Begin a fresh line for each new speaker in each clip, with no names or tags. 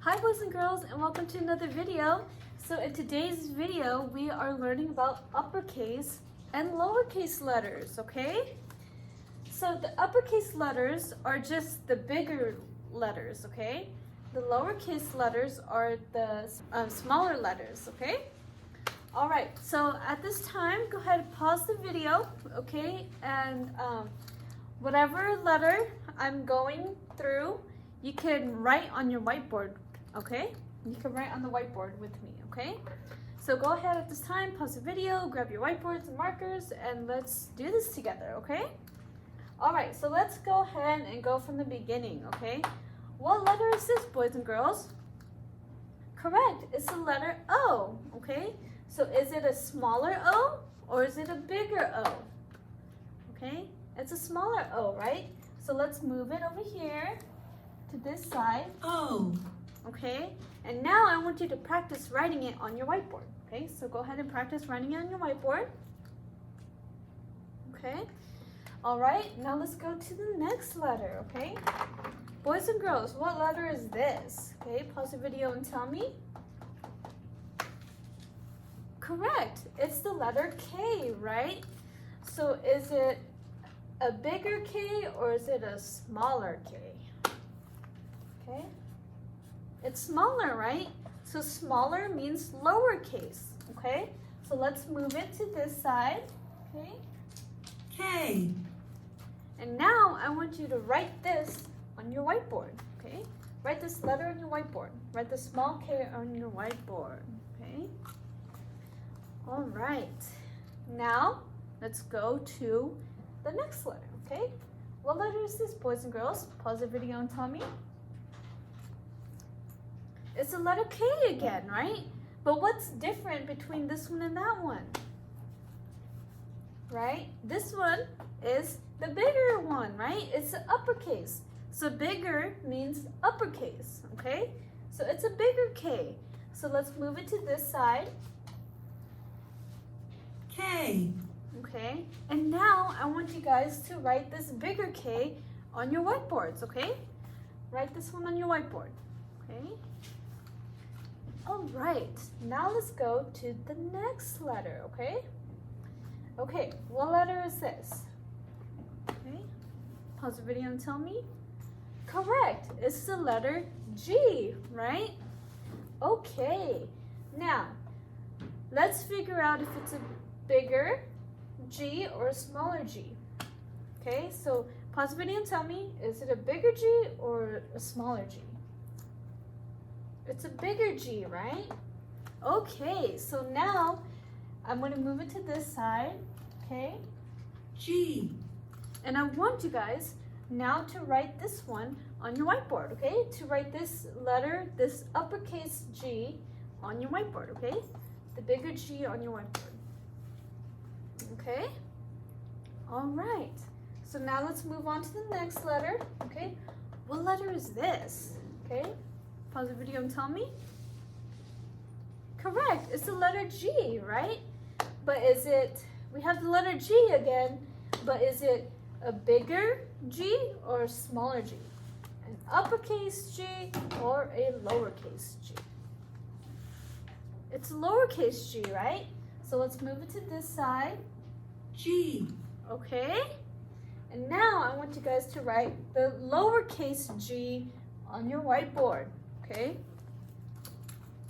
Hi boys and girls, and welcome to another video. So in today's video we are learning about uppercase and lowercase letters, okay? So the uppercase letters are just the bigger letters, okay? The lowercase letters are the smaller letters, okay? Alright, so at this time go ahead and pause the video, okay? And whatever letter I'm going through, you can write on your whiteboard, okay? You can write on the whiteboard with me, okay? So go ahead at this time, pause the video, grab your whiteboards and markers, and let's do this together, okay? Alright, so let's go ahead and go from the beginning, okay? What letter is this, boys and girls? Correct, it's the letter O, okay? So is it a smaller O or is it a bigger O? Okay, it's a smaller O, right? So let's move it over here to this side.
O.
Okay, and now I want you to practice writing it on your whiteboard. Okay, so go ahead and practice writing it on your whiteboard. Okay, all right, now let's go to the next letter, okay? Boys and girls, what letter is this? Okay, pause the video and tell me. Correct, it's the letter K, right? So is it a bigger K or is it a smaller K? Okay, it's smaller, right? So smaller means lowercase, okay? So let's move it to this side, okay?
K.
And now I want you to write this on your whiteboard, okay? Write this letter on your whiteboard. Write the small K on your whiteboard, okay? All right, now let's go to the next letter, okay? What letter is this, boys and girls? Pause the video and tell me. It's the letter K again, right? But what's different between this one and that one? Right? This one is the bigger one, right? It's the uppercase. So bigger means uppercase, okay? So it's a bigger K. So let's move it to this side.
K.
Okay, and now I want you guys to write this bigger K on your whiteboards, okay? Write this one on your whiteboard, okay? All right, now let's go to the next letter, okay? Okay, what letter is this? Okay, pause the video and tell me. Correct, it's the letter G, right? Okay, now let's figure out if it's a bigger G or a smaller G. Okay, so pause the video and tell me, is it a bigger G or a smaller G? It's a bigger G, right? Okay, so now I'm going to move it to this side, okay?
G.
And I want you guys now to write this one on your whiteboard, okay? To write this letter, this uppercase G on your whiteboard, okay? The bigger G on your whiteboard. Okay? All right. So now let's move on to the next letter, okay? What letter is this? Okay? Pause the video and tell me. Correct. It's the letter G, right? But is it, we have the letter G again, but is it a bigger G or a smaller G? An uppercase G or a lowercase G? It's a lowercase G, right? So let's move it to this side.
G.
Okay? And now I want you guys to write the lowercase G on your whiteboard, okay?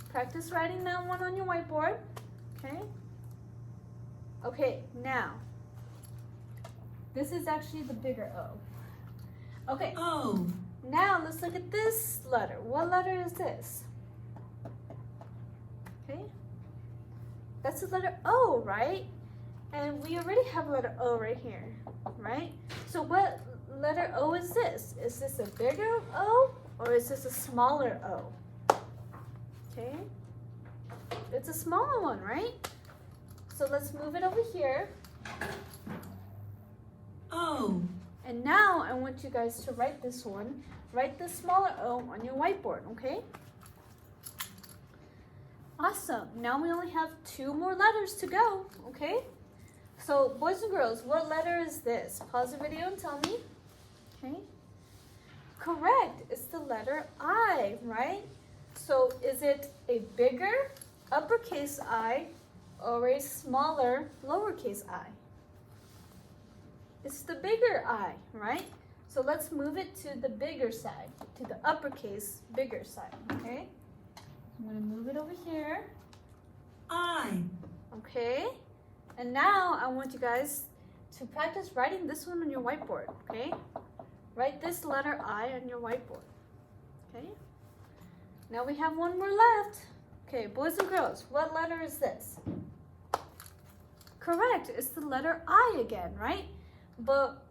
Practice writing that one on your whiteboard, okay? Okay, now, this is actually the bigger O. Okay,
O.
now let's look at this letter. What letter is this? Okay? That's the letter O, right? And we already have letter O right here, right? So what letter O is this? Is this a bigger O or is this a smaller O? Okay, it's a smaller one, right? So let's move it over here.
O.
And now I want you guys to write this one. Write the smaller O on your whiteboard, okay? Awesome, now we only have 2 more letters to go, okay? So, boys and girls, what letter is this? Pause the video and tell me. Okay. Correct. It's the letter I, right? So is it a bigger uppercase I or a smaller lowercase I? It's the bigger I, right? So let's move it to the bigger side, to the uppercase bigger side, okay? I'm gonna move it over here,
I.
okay? And now I want you guys to practice writing this one on your whiteboard, okay? Write this letter I on your whiteboard, okay? Now we have one more left. Okay, boys and girls, what letter is this? Correct, it's the letter I again, right? But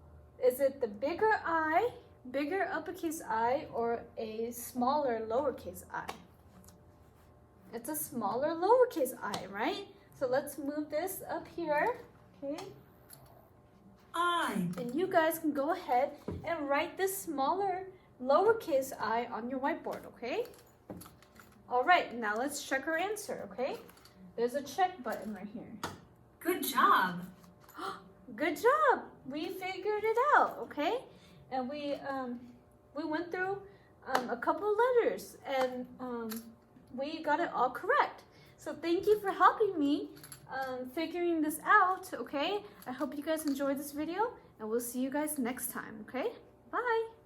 is it the bigger I, bigger uppercase I, or a smaller lowercase I? It's a smaller lowercase I, right? So let's move this up here, okay?
I.
And you guys can go ahead and write this smaller lowercase I on your whiteboard, okay? All right, now let's check our answer, okay? There's a check button right here.
Good job.
Good job. We figured it out, okay? And we went through a couple of letters and we got it all correct. So thank you for helping me figuring this out, okay? I hope you guys enjoyed this video and we'll see you guys next time, okay? Bye.